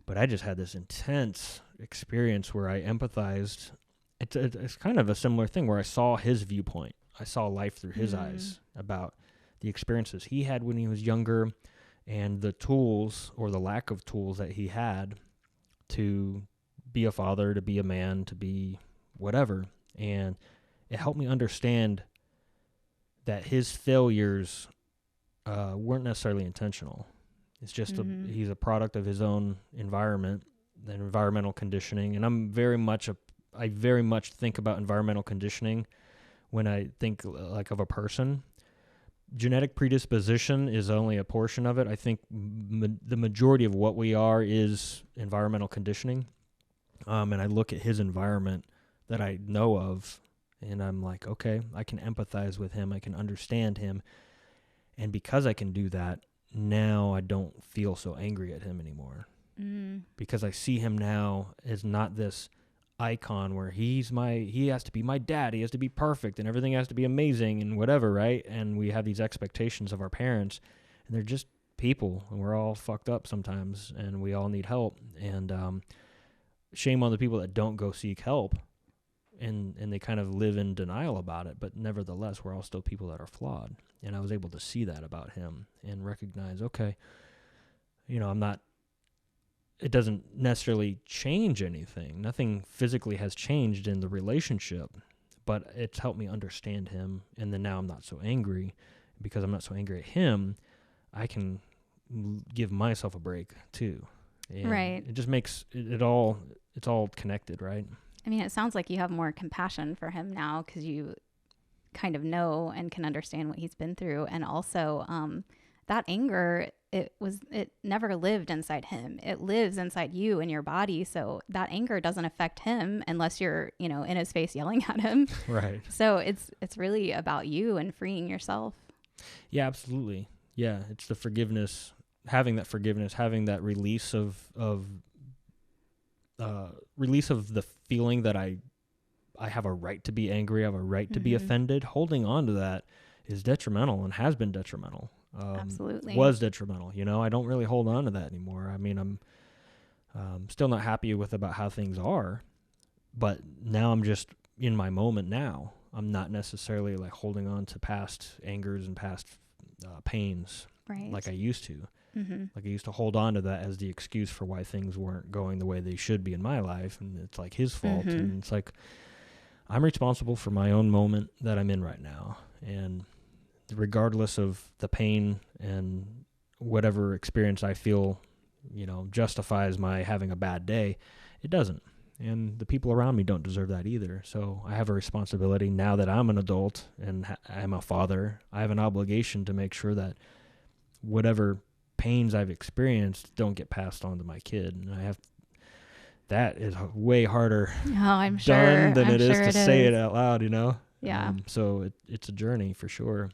But I just had this intense experience where I empathized. It's kind of a similar thing where I saw his viewpoint. I saw life through his eyes about the experiences he had when he was younger and the tools or the lack of tools that he had to be a father, to be a man, to be whatever. And it helped me understand that his failures weren't necessarily intentional. It's just he's a product of his own environment, and environmental conditioning. And I very much think about environmental conditioning when I think like of a person. Genetic predisposition is only a portion of it. I think the majority of what we are is environmental conditioning. And I look at his environment that I know of, and I'm like, okay, I can empathize with him. I can understand him. And because I can do that, now I don't feel so angry at him anymore. Because I see him now as not this icon where he has to be my dad, he has to be perfect, and everything has to be amazing and whatever, right? And we have these expectations of our parents, and they're just people, and we're all fucked up sometimes, and we all need help. And shame on the people that don't go seek help, and they kind of live in denial about it. But nevertheless, we're all still people that are flawed. And I was able to see that about him and recognize, okay, it doesn't necessarily change anything. Nothing physically has changed in the relationship, but it's helped me understand him. And then now I'm not so angry. Because I'm not so angry at him, I can give myself a break too. And right. It just makes it's all connected, right? I mean, it sounds like you have more compassion for him now because you kind of know and can understand what he's been through. And also that anger, it never lived inside him. It lives inside you and your body. So that anger doesn't affect him unless you're, in his face yelling at him. Right. So it's really about you and freeing yourself. Yeah, absolutely. Yeah. It's the forgiveness, having that release of the feeling that I have a right to be angry, I have a right to be offended. Holding on to that is detrimental and has been detrimental. Absolutely. Was detrimental. I don't really hold on to that anymore. I mean, I'm still not happy about how things are, but now I'm just in my moment now. I'm not necessarily like holding on to past angers and past pains like I used to. Like I used to hold on to that as the excuse for why things weren't going the way they should be in my life. And it's like his fault. And it's like, I'm responsible for my own moment that I'm in right now. And regardless of the pain and whatever experience I feel, justifies my having a bad day, it doesn't. And the people around me don't deserve that either. So I have a responsibility now that I'm an adult and I'm a father. I have an obligation to make sure that whatever pains I've experienced don't get passed on to my kid. And that is way harder I'm done than I'm it is sure to say it out loud, Yeah. So it's a journey for sure.